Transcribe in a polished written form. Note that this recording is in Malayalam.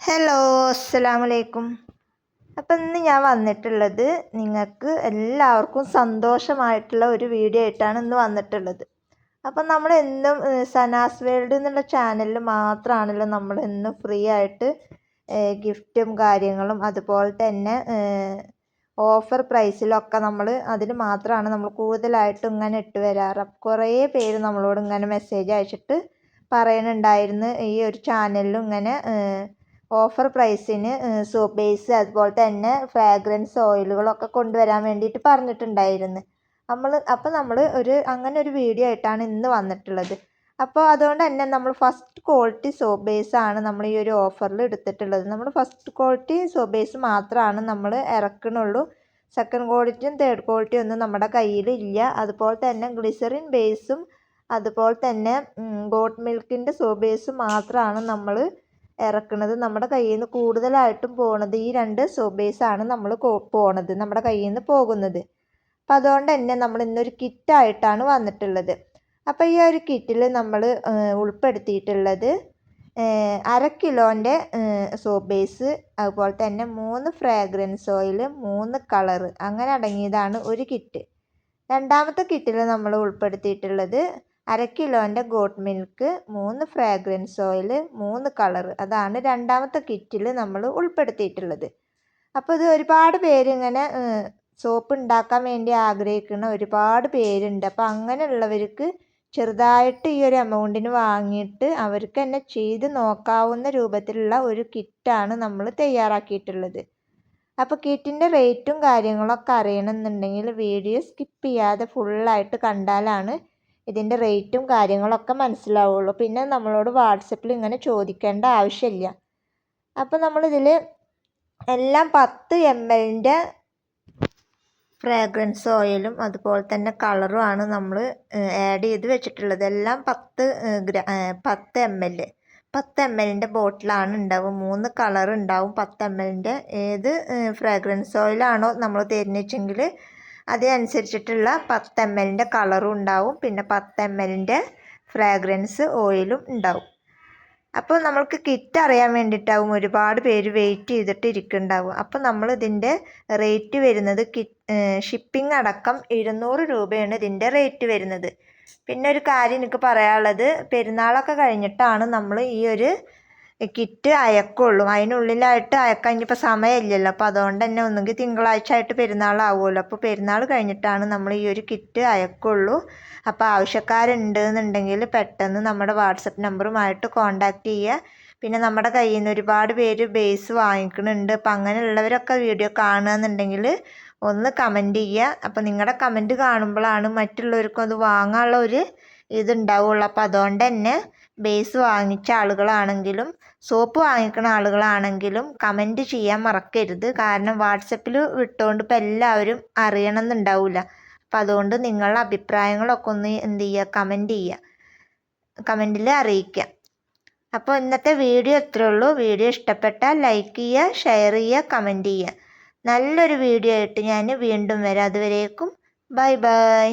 ഹലോ, അസ്സലാമു അലൈക്കും. അപ്പം ഇന്ന് ഞാൻ വന്നിട്ടുള്ളത് നിങ്ങൾക്ക് എല്ലാവർക്കും സന്തോഷമായിട്ടുള്ള ഒരു വീഡിയോ ആയിട്ടാണ് ഇന്ന് വന്നിട്ടുള്ളത്. അപ്പം നമ്മൾ എന്നും സനാസ് വേൾഡ് എന്നുള്ള ചാനലിൽ മാത്രമാണല്ലോ നമ്മൾ എന്നും ഫ്രീ ആയിട്ട് ഗിഫ്റ്റും കാര്യങ്ങളും അതുപോലെ തന്നെ ഓഫർ പ്രൈസിലൊക്കെ നമ്മൾ അതിൽ മാത്രമാണ് നമ്മൾ കൂടുതലായിട്ടും ഇങ്ങനെ ഇട്ട് വരാറ്. കുറേ പേര് നമ്മളോട് ഇങ്ങനെ മെസ്സേജ് അയച്ചിട്ട് പറയുന്നുണ്ടായിരുന്നു ഈ ഒരു ചാനലിലും ഇങ്ങനെ ഓഫർ പ്രൈസിന് സോപ്പ് ബേസ് അതുപോലെ തന്നെ ഫ്രാഗ്രൻസ് ഓയിലുകളൊക്കെ കൊണ്ടുവരാൻ വേണ്ടിയിട്ട് പറഞ്ഞിട്ടുണ്ടായിരുന്നു. അപ്പോൾ നമ്മൾ അങ്ങനെ ഒരു വീഡിയോ ആയിട്ടാണ് ഇന്ന് വന്നിട്ടുള്ളത്. അപ്പോൾ അതുകൊണ്ട് തന്നെ നമ്മൾ ഫസ്റ്റ് ക്വാളിറ്റി സോപ്പ് ബേസ് ആണ് നമ്മൾ ഈ ഒരു ഓഫറിൽ എടുത്തിട്ടുള്ളത്. നമ്മൾ ഫസ്റ്റ് ക്വാളിറ്റി സോപ്പ് ബേസ് മാത്രമാണ് നമ്മൾ ഇറക്കണുള്ളൂ. സെക്കൻഡ് ക്വാളിറ്റിയും തേർഡ് ക്വാളിറ്റിയും ഒന്നും നമ്മുടെ കയ്യിൽ ഇല്ല. അതുപോലെ തന്നെ ഗ്ലിസറിൻ ബേസും അതുപോലെ തന്നെ ഗോട്ട് മിൽക്കിൻ്റെ സോപ്പ് ബേസും മാത്രമാണ് നമ്മൾ ഇറക്കുന്നത്. നമ്മുടെ കയ്യിൽ നിന്ന് കൂടുതലായിട്ടും പോകുന്നത് ഈ രണ്ട് സോപ്പ് ബേസാണ് നമ്മുടെ കയ്യിൽ നിന്ന് പോകുന്നത്. അപ്പം അതുകൊണ്ട് തന്നെ നമ്മൾ ഇന്നൊരു കിറ്റായിട്ടാണ് വന്നിട്ടുള്ളത്. അപ്പോൾ ഈ ഒരു കിറ്റിൽ നമ്മൾ ഉൾപ്പെടുത്തിയിട്ടുള്ളത് 1/2 കിലോൻ്റെ സോപ്പ് ബേസ്, അതുപോലെ തന്നെ 3 ഫ്രാഗ്രൻസ് ഓയിൽ, 3 കളറ് അങ്ങനെ അടങ്ങിയതാണ് ഒരു കിറ്റ്. രണ്ടാമത്തെ കിറ്റിൽ നമ്മൾ ഉൾപ്പെടുത്തിയിട്ടുള്ളത് 1/2 കിലോൻ്റെ goat milk, 3 fragrance oil, 3 colour അതാണ് രണ്ടാമത്തെ കിറ്റിൽ നമ്മൾ ഉൾപ്പെടുത്തിയിട്ടുള്ളത്. അപ്പോൾ ഇത് ഒരുപാട് പേര് ഇങ്ങനെ സോപ്പ് ഉണ്ടാക്കാൻ വേണ്ടി ആഗ്രഹിക്കുന്ന ഒരുപാട് പേരുണ്ട്. അപ്പോൾ അങ്ങനെയുള്ളവർക്ക് ചെറുതായിട്ട് ഈ ഒരു എമൗണ്ടിന് വാങ്ങിയിട്ട് അവർക്ക് തന്നെ ചെയ്ത് നോക്കാവുന്ന രൂപത്തിലുള്ള ഒരു കിറ്റാണ് നമ്മൾ തയ്യാറാക്കിയിട്ടുള്ളത്. അപ്പോൾ കിറ്റിൻ്റെ റേറ്റും കാര്യങ്ങളൊക്കെ അറിയണമെന്നുണ്ടെങ്കിൽ വീഡിയോ സ്കിപ്പ് ചെയ്യാതെ ഫുള്ളായിട്ട് കണ്ടാലാണ് ഇതിൻ്റെ റേറ്റും കാര്യങ്ങളൊക്കെ മനസ്സിലാവുള്ളൂ. പിന്നെ നമ്മളോട് വാട്സപ്പിൽ ഇങ്ങനെ ചോദിക്കേണ്ട ആവശ്യമില്ല. അപ്പോൾ നമ്മളിതിൽ എല്ലാം 10 ml ഫ്രാഗ്രൻസ് ഓയിലും അതുപോലെ തന്നെ കളറുമാണ് നമ്മൾ ആഡ് ചെയ്ത് വെച്ചിട്ടുള്ളത്. എല്ലാം 10 ml ബോട്ടിലാണ് ഉണ്ടാവും. 3 കളർ ഉണ്ടാവും. 10 ml ഏത് ഫ്രാഗ്രൻസ് ഓയിലാണോ നമ്മൾ തരുന്നതെങ്കിൽ അതനുസരിച്ചിട്ടുള്ള 10 ml കളറും ഉണ്ടാവും. പിന്നെ 10 ml ഫ്രാഗ്രൻസ് ഓയിലും ഉണ്ടാവും. അപ്പോൾ നമ്മൾക്ക് കിറ്റ് അറിയാൻ വേണ്ടിയിട്ടാവും ഒരുപാട് പേര് വെയിറ്റ് ചെയ്തിട്ട് ഇരിക്കുന്നുണ്ടാവും. അപ്പോൾ നമ്മൾ ഇതിൻ്റെ റേറ്റ് വരുന്നത് ഷിപ്പിംഗ് അടക്കം 200 രൂപയാണ് ഇതിൻ്റെ റേറ്റ് വരുന്നത്. പിന്നെ ഒരു കാര്യം എനിക്ക് പറയാനുള്ളത്, പെരുന്നാളൊക്കെ കഴിഞ്ഞിട്ടാണ് നമ്മൾ ഈ ഒരു കിറ്റ് അയക്കുള്ളൂ. അതിനുള്ളിലായിട്ട് അയക്കാൻ ഇനിയിപ്പോൾ സമയമില്ലല്ലോ. അപ്പോൾ അതുകൊണ്ട് തന്നെ ഒന്നുകിൽ തിങ്കളാഴ്ച ആയിട്ട് പെരുന്നാളാവുമല്ലോ. അപ്പോൾ പെരുന്നാൾ കഴിഞ്ഞിട്ടാണ് നമ്മൾ ഈ ഒരു കിറ്റ് അയക്കുള്ളൂ. അപ്പോൾ ആവശ്യക്കാരുണ്ട് എന്നുണ്ടെങ്കിൽ പെട്ടെന്ന് നമ്മുടെ വാട്സപ്പ് നമ്പറുമായിട്ട് കോൺടാക്റ്റ് ചെയ്യുക. പിന്നെ നമ്മുടെ കയ്യിൽ നിന്ന് ഒരുപാട് പേര് ബേസ് വാങ്ങിക്കുന്നുണ്ട്. അപ്പോൾ അങ്ങനെയുള്ളവരൊക്കെ വീഡിയോ കാണുകയെന്നുണ്ടെങ്കിൽ ഒന്ന് കമൻറ്റ് ചെയ്യുക. അപ്പോൾ നിങ്ങളുടെ കമൻറ്റ് കാണുമ്പോഴാണ് മറ്റുള്ളവർക്കും അത് വാങ്ങാനുള്ള ഒരു ഇതുണ്ടാവുള്ളൂ. അപ്പോൾ അതുകൊണ്ട് തന്നെ ബേസ് വാങ്ങിച്ച ആളുകളാണെങ്കിലും സോപ്പ് വാങ്ങിക്കുന്ന ആളുകളാണെങ്കിലും കമൻറ്റ് ചെയ്യാൻ മറക്കരുത്. കാരണം വാട്സപ്പിൽ വിട്ടുകൊണ്ട് ഇപ്പോൾ എല്ലാവരും അറിയണമെന്നുണ്ടാവില്ല. അപ്പം അതുകൊണ്ട് നിങ്ങളുടെ അഭിപ്രായങ്ങളൊക്കെ ഒന്ന് എന്ത് ചെയ്യുക, കമൻറ്റ് ചെയ്യുക, കമൻറ്റിൽ അറിയിക്കുക. അപ്പോൾ ഇന്നത്തെ വീഡിയോ ഇത്രയേ ഉള്ളൂ. വീഡിയോ ഇഷ്ടപ്പെട്ടാൽ ലൈക്ക് ചെയ്യുക, ഷെയർ ചെയ്യുക, കമൻറ്റ് ചെയ്യുക. നല്ലൊരു വീഡിയോ ആയിട്ട് ഞാൻ വീണ്ടും വരാം. അതുവരേക്കും ബൈ ബൈ.